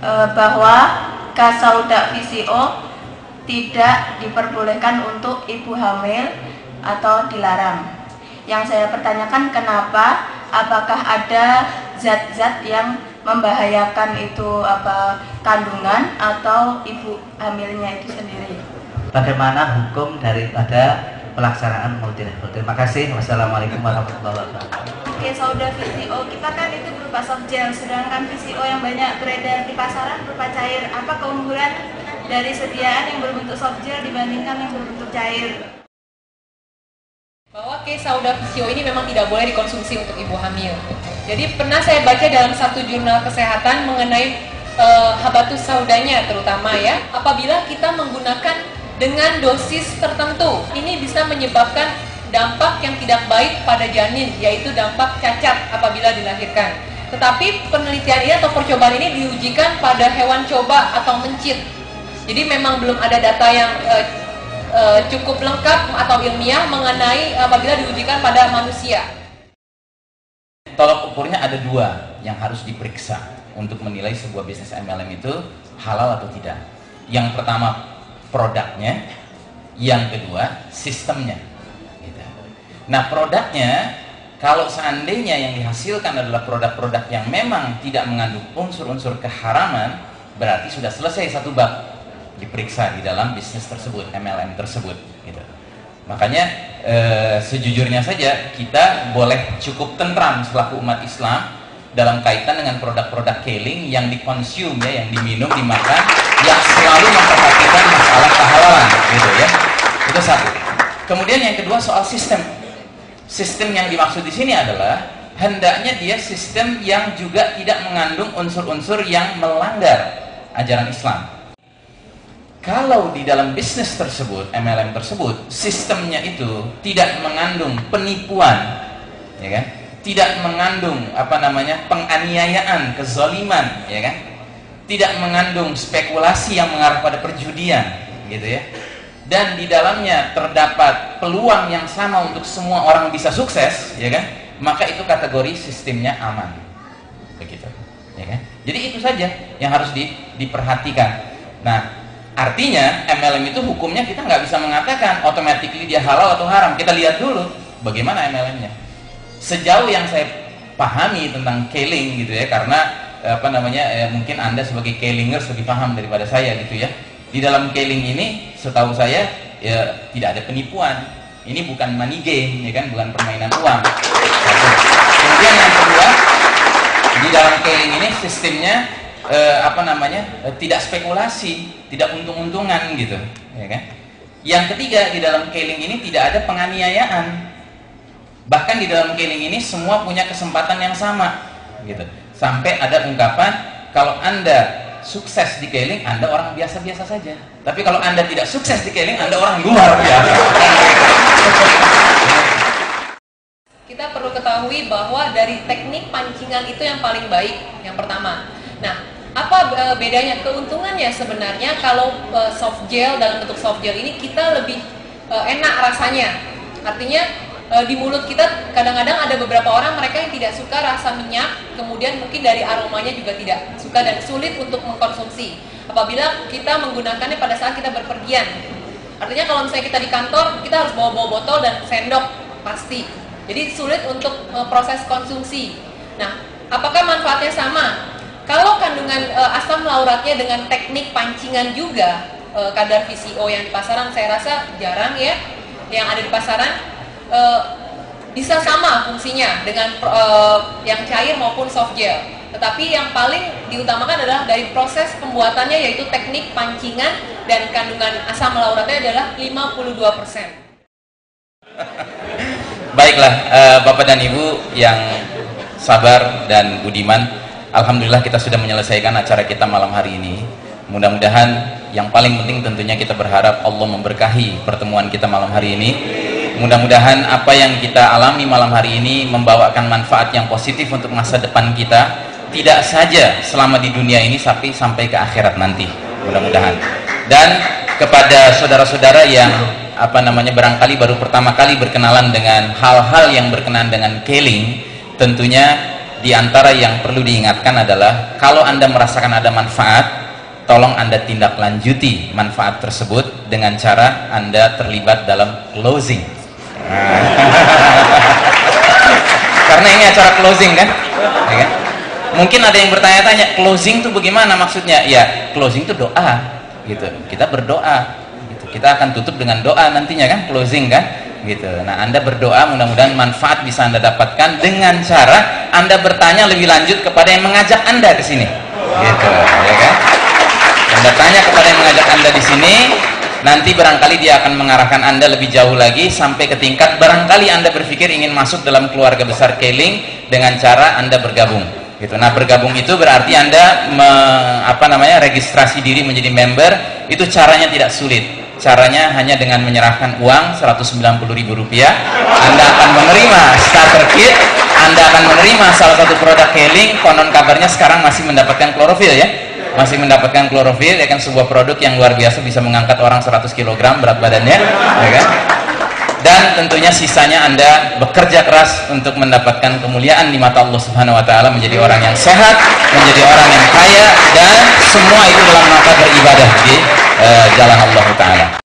bahwa Kasauda VCO tidak diperbolehkan untuk ibu hamil atau dilarang. Yang saya pertanyakan kenapa? Apakah ada zat-zat yang membahayakan itu kandungan atau ibu hamilnya itu sendiri? Bagaimana hukum daripada pelaksanaan multi level? Terima kasih. Wassalamualaikum warahmatullahi wabarakatuh. Oke, Sauda VCO kita kan itu berupa soft gel, sedangkan VCO yang banyak beredar di pasaran berupa cair. Apa keunggulan dari sediaan yang berbentuk soft gel dibandingkan yang berbentuk cair? Bahwa Sauda VCO ini memang tidak boleh dikonsumsi untuk ibu hamil. Jadi pernah saya baca dalam satu jurnal kesehatan mengenai habatus saudanya terutama ya, apabila kita menggunakan dengan dosis tertentu, ini bisa menyebabkan dampak yang tidak baik pada janin, yaitu dampak cacat apabila dilahirkan. Tetapi penelitian ini atau percobaan ini diujikan pada hewan coba atau mencit. Jadi memang belum ada data yang cukup lengkap atau ilmiah mengenai apabila diujikan pada manusia. Tolok ukurnya ada dua yang harus diperiksa untuk menilai sebuah bisnis MLM itu halal atau tidak. Yang pertama produknya, yang kedua sistemnya. Gitu. Nah produknya, kalau seandainya yang dihasilkan adalah produk-produk yang memang tidak mengandung unsur-unsur keharaman, berarti sudah selesai satu bab diperiksa di dalam bisnis tersebut, MLM tersebut. Gitu. Makanya sejujurnya saja kita boleh cukup tentram selaku umat Islam dalam kaitan dengan produk-produk keling yang dikonsum ya, yang diminum, dimakan, yang selalu memperhatikan masalah kehalalan, gitu ya. Itu satu. Kemudian yang kedua soal sistem. Sistem yang dimaksud di sini adalah hendaknya dia sistem yang juga tidak mengandung unsur-unsur yang melanggar ajaran Islam. Kalau di dalam bisnis tersebut, MLM tersebut, sistemnya itu tidak mengandung penipuan, ya kan? Tidak mengandung penganiayaan, kezaliman, ya kan? Tidak mengandung spekulasi yang mengarah pada perjudian, gitu ya. Dan di dalamnya terdapat peluang yang sama untuk semua orang bisa sukses, ya kan? Maka itu kategori sistemnya aman, begitu, ya kan? Jadi itu saja yang harus diperhatikan. Nah, artinya MLM itu hukumnya kita nggak bisa mengatakan automatically dia halal atau haram. Kita lihat dulu bagaimana MLM-nya. Sejauh yang saya pahami tentang keling gitu ya, karena mungkin Anda sebagai kelingers lebih paham daripada saya gitu ya. Di dalam keling ini setahu saya ya tidak ada penipuan. Ini bukan money game ya kan, bukan permainan uang. Kemudian yang kedua, di dalam keling ini sistemnya tidak spekulasi, tidak untung-untungan gitu, ya kan? Yang ketiga, di dalam keling ini tidak ada penganiayaan. Bahkan di dalam keling ini semua punya kesempatan yang sama, gitu. Sampai ada ungkapan kalau Anda sukses di keling, Anda orang biasa-biasa saja. Tapi kalau Anda tidak sukses di keling, Anda orang luar biasa. Kita perlu ketahui bahwa dari teknik pancingan itu yang paling baik, yang pertama. Nah, apa bedanya? Keuntungannya sebenarnya kalau soft gel, dalam bentuk soft gel ini kita lebih enak rasanya. Artinya di mulut kita kadang-kadang ada beberapa orang mereka yang tidak suka rasa minyak, kemudian mungkin dari aromanya juga tidak suka dan sulit untuk mengkonsumsi apabila kita menggunakannya pada saat kita berpergian. Artinya kalau misalnya kita di kantor, kita harus bawa botol dan sendok pasti. Jadi sulit untuk proses konsumsi. Nah, apakah manfaatnya sama? Kalau kandungan asam lauratnya dengan teknik pancingan juga, kadar VCO yang di pasaran saya rasa jarang ya, yang ada di pasaran bisa sama fungsinya dengan yang cair maupun soft gel. Tetapi yang paling diutamakan adalah dari proses pembuatannya, yaitu teknik pancingan, dan kandungan asam lauratnya adalah 52%. Baiklah, Bapak dan Ibu yang sabar dan budiman, alhamdulillah kita sudah menyelesaikan acara kita malam hari ini. Mudah-mudahan yang paling penting tentunya kita berharap Allah memberkahi pertemuan kita malam hari ini. Mudah-mudahan apa yang kita alami malam hari ini membawakan manfaat yang positif untuk masa depan kita, tidak saja selama di dunia ini tapi sampai ke akhirat nanti, mudah-mudahan. Dan kepada saudara-saudara yang barangkali baru pertama kali berkenalan dengan hal-hal yang berkenaan dengan keling, tentunya di antara yang perlu diingatkan adalah kalau Anda merasakan ada manfaat, tolong Anda tindak lanjuti manfaat tersebut dengan cara Anda terlibat dalam closing. Karena ini acara closing kan? Ya kan? Mungkin ada yang bertanya-tanya, closing itu bagaimana maksudnya? Ya, closing itu doa gitu. Kita berdoa gitu. Kita akan tutup dengan doa nantinya kan, closing kan? Gitu. Nah, Anda berdoa, mudah-mudahan manfaat bisa Anda dapatkan dengan cara Anda bertanya lebih lanjut kepada yang mengajak Anda ke sini. Gitu, ya kan? Anda tanya kepada yang mengajak Anda di sini, nanti barangkali dia akan mengarahkan Anda lebih jauh lagi sampai ke tingkat barangkali Anda berpikir ingin masuk dalam keluarga besar Keling dengan cara Anda bergabung. Gitu. Nah, bergabung itu berarti Anda registrasi diri menjadi member. Itu caranya tidak sulit. Caranya hanya dengan menyerahkan uang Rp190.000. Anda akan menerima starter kit, Anda akan menerima salah satu produk Keling. Konon kabarnya sekarang masih mendapatkan klorofil ya. Masih mendapatkan klorofil, ya kan, sebuah produk yang luar biasa, bisa mengangkat orang 100 kg berat badannya, ya kan? Dan tentunya sisanya Anda bekerja keras untuk mendapatkan kemuliaan di mata Allah Subhanahu wa taala, menjadi orang yang sehat, menjadi orang yang kaya, dan semua itu dalam rangka beribadah di jalan Allah taala.